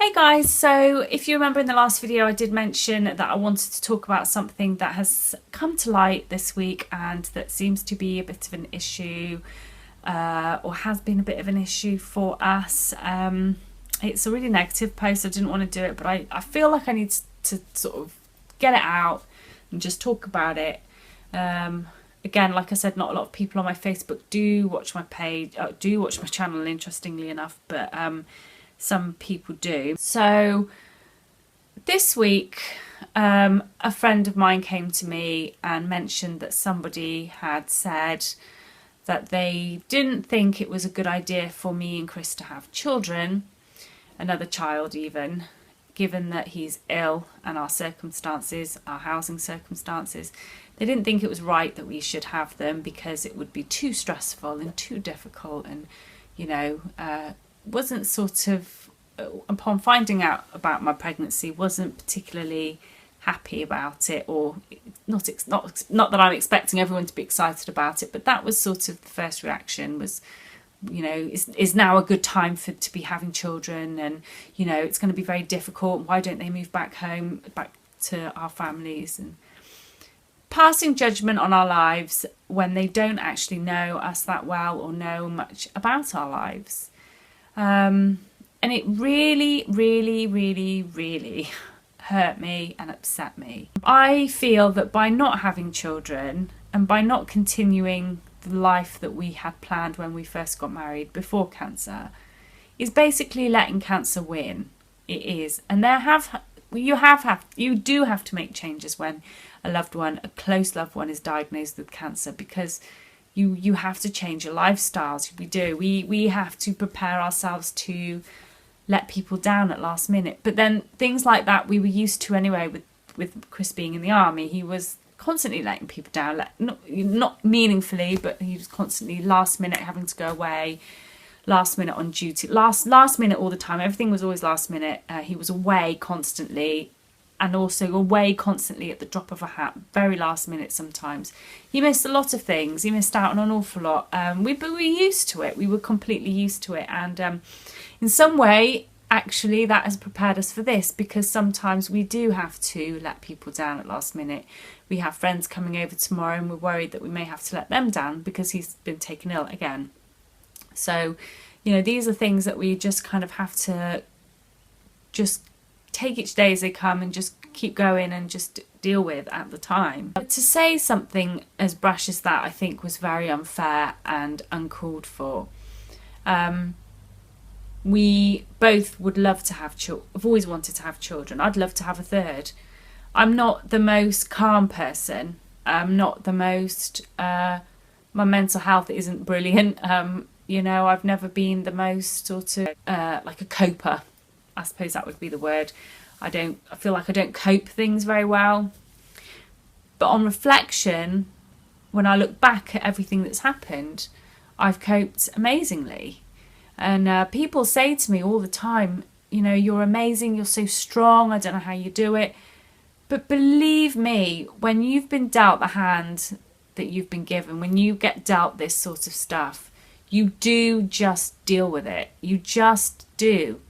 Hey guys, so if you remember in the last video I did mention that I wanted to talk about something that has come to light this week and that seems to be a bit of an issue or has been a bit of an issue for us. It's a really negative post, I didn't want to do it, but I feel like I need to sort of get it out and just talk about it. Again, like I said, not a lot of people on my Facebook do watch my page, do watch my channel, interestingly enough, but some people do. So this week, a friend of mine came to me and mentioned that somebody had said that they didn't think it was a good idea for me and Chris to have children, another child even, given that he's ill and our circumstances, our housing circumstances. They didn't think it was right that we should have them because it would be too stressful and too difficult, and wasn't sort of, upon finding out about my pregnancy, wasn't particularly happy about it, or not that I'm expecting everyone to be excited about it, but that was sort of the first reaction was, is now a good time to be having children, and it's going to be very difficult, why don't they move back home, back to our families, and passing judgment on our lives when they don't actually know us that well or know much about our lives. And it really, really, really, really hurt me and upset me. I feel that by not having children and by not continuing the life that we had planned when we first got married before cancer is basically letting cancer win. It is. And you do have to make changes when a close loved one is diagnosed with cancer, because you have to change your lifestyles. We do. We have to prepare ourselves to let people down at last minute. But then things like that we were used to anyway with Chris being in the army. He was constantly letting people down, not meaningfully, but he was constantly last minute having to go away, last minute on duty, last minute all the time. Everything was always last minute. He was away constantly, and also away constantly at the drop of a hat, very last minute sometimes. He missed a lot of things. He missed out on an awful lot. But we were used to it. We were completely used to it. And in some way, actually, that has prepared us for this, because sometimes we do have to let people down at last minute. We have friends coming over tomorrow and we're worried that we may have to let them down because he's been taken ill again. So, these are things that we just kind of have to just take each day as they come and just keep going and just deal with at the time. But to say something as brash as that, I think, was very unfair and uncalled for. We both would love to have children. I've always wanted to have children. I'd love to have a third. I'm not the most calm person. I'm not the most... my mental health isn't brilliant. I've never been the most sort of like a coper. I suppose that would be the word. I feel like I don't cope things very well. But on reflection, when I look back at everything that's happened, I've coped amazingly. And people say to me all the time, you're amazing, you're so strong, I don't know how you do it. But believe me, when you've been dealt the hand that you've been given, when you get dealt this sort of stuff, you do just deal with it. You just do.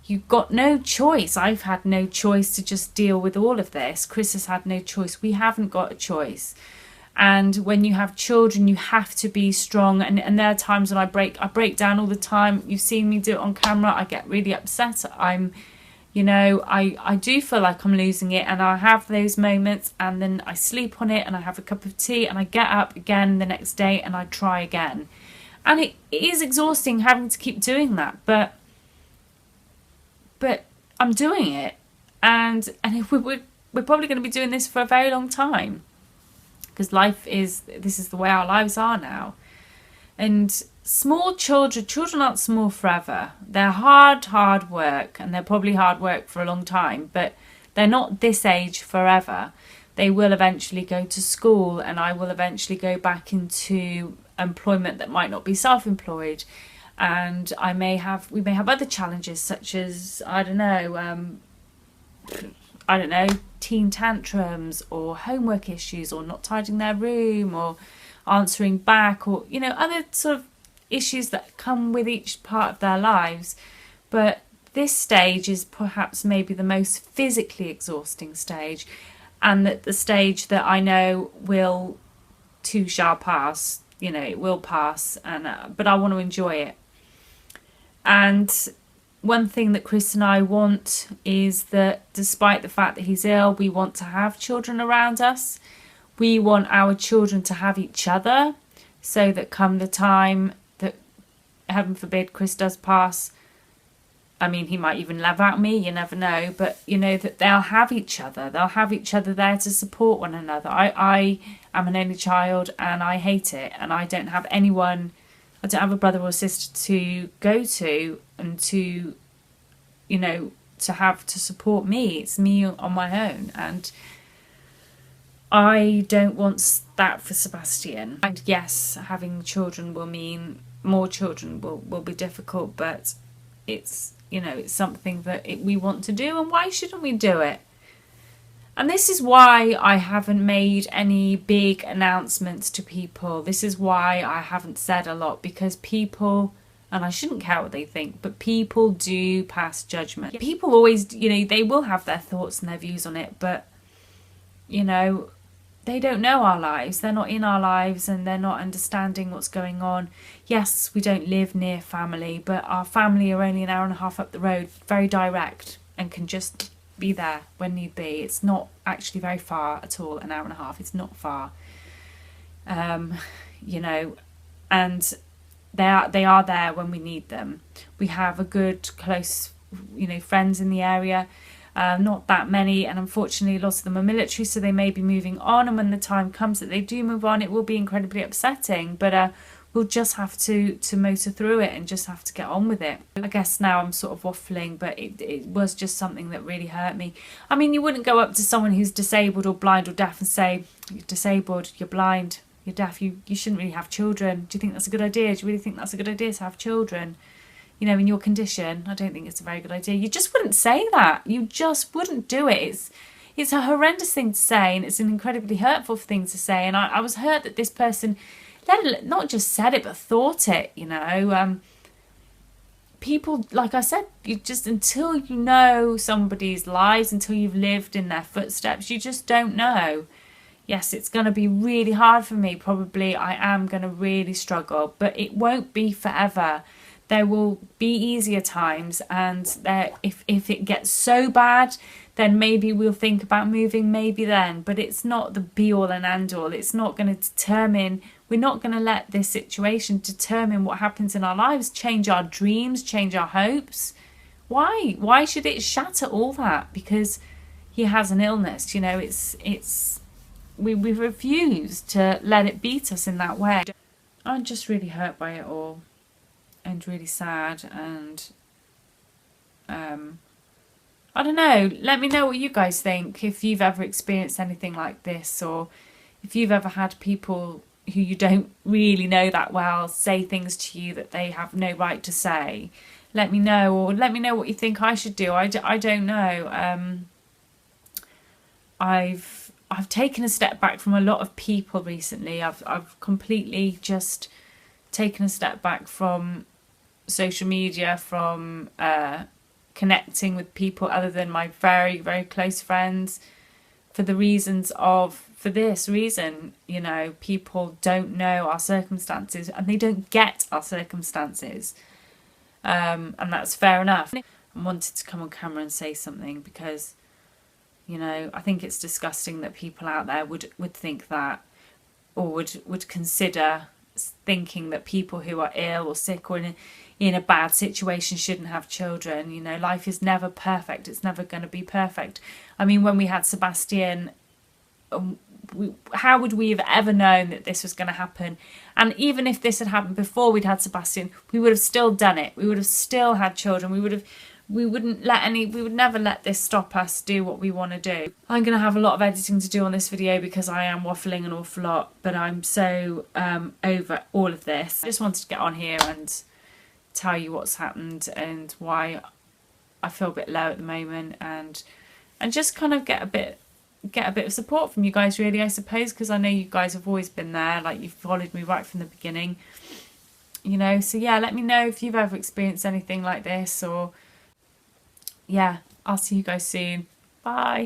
You've got no choice. I've had no choice to just deal with all of this. Chris has had no choice. We haven't got a choice. And when you have children, you have to be strong. And there are times when I break down all the time. You've seen me do it on camera. I get really upset. I do feel like I'm losing it, and I have those moments, and then I sleep on it and I have a cup of tea and I get up again the next day and I try again. And it is exhausting having to keep doing that, but I'm doing it, and we're probably going to be doing this for a very long time, because this is the way our lives are now. And children aren't small forever. They're hard work, and they're probably hard work for a long time, but they're not this age forever. They will eventually go to school, and I will eventually go back into employment that might not be self-employed. And we may have other challenges, such as, I don't know, teen tantrums or homework issues, or not tidying their room, or answering back, or, other sort of issues that come with each part of their lives. But this stage is perhaps maybe the most physically exhausting stage, and that the stage that I know will too shall pass. You know, it will pass, and but I want to enjoy it. And one thing that Chris and I want is that despite the fact that he's ill, we want to have children around us. We want our children to have each other, so that come the time that, heaven forbid, Chris does pass, I mean, he might even live out me, you never know, but you know, that they'll have each other. They'll have each other there to support one another. I am an only child and I hate it, and I don't have anyone, I don't have a brother or sister to go to and to, you know, to have to support me. It's me on my own, and I don't want that for Sebastian. And yes, having children will mean more children will be difficult, but it's, you know, it's something that we want to do, and why shouldn't we do it? And this is why I haven't made any big announcements to people. This is why I haven't said a lot, because people, and I shouldn't care what they think, but people do pass judgment. People always, you know, they will have their thoughts and their views on it, but, you know, they don't know our lives. They're not in our lives, and they're not understanding what's going on. Yes, we don't live near family, but our family are only an hour and a half up the road, very direct, and can just be there when need be. It's not actually very far at all, an hour and a half. It's not far. You know, and they are there when we need them. We have a good, close, you know, friends in the area. Not that many, and unfortunately lots of them are military, so they may be moving on, and when the time comes that they do move on, it will be incredibly upsetting, but we'll just have to motor through it and just have to get on with it. I guess now I'm sort of waffling, but it was just something that really hurt me. I mean, you wouldn't go up to someone who's disabled or blind or deaf and say, you're disabled, you're blind, you're deaf, you shouldn't really have children. Do you think that's a good idea? Do you really think that's a good idea to have children? You know, in your condition, I don't think it's a very good idea. You just wouldn't say that. You just wouldn't do it. It's a horrendous thing to say, and it's an incredibly hurtful thing to say. And I was hurt that this person not just said it, but thought it, you know. People, like I said, you just, until you know somebody's lives, until you've lived in their footsteps, you just don't know. Yes, it's going to be really hard for me. Probably I am going to really struggle, but it won't be forever. There will be easier times, and if it gets so bad, then maybe we'll think about moving, maybe then. But it's not the be-all and end-all. It's not going to determine, we're not going to let this situation determine what happens in our lives, change our dreams, change our hopes. Why? Why should it shatter all that? Because he has an illness, you know, we refuse to let it beat us in that way. I'm just really hurt by it all. And really sad, and I don't know, let me know what you guys think, if you've ever experienced anything like this, or if you've ever had people who you don't really know that well say things to you that they have no right to say. Let me know, or let me know what you think I should do. I don't know. I've taken a step back from a lot of people recently. I've completely just taken a step back from social media, from connecting with people other than my very, very close friends, for this reason, you know, people don't know our circumstances, and they don't get our circumstances, and that's fair enough. I wanted to come on camera and say something, because, you know, I think it's disgusting that people out there would think that, or would consider thinking that people who are ill or sick or in a bad situation shouldn't have children. You know, life is never perfect. It's never going to be perfect. I mean, when we had Sebastian, how would we have ever known that this was going to happen? And even if this had happened before we'd had Sebastian, we would have still done it. We would have still had children. We would never let this stop us do what we want to do. I'm going to have a lot of editing to do on this video, because I am waffling an awful lot, but I'm so over all of this. I just wanted to get on here and tell you what's happened and why I feel a bit low at the moment, and just kind of get a bit of support from you guys, really, I suppose, because I know you guys have always been there, like you've followed me right from the beginning, you know. So yeah, let me know if you've ever experienced anything like this, or yeah, I'll see you guys soon. Bye.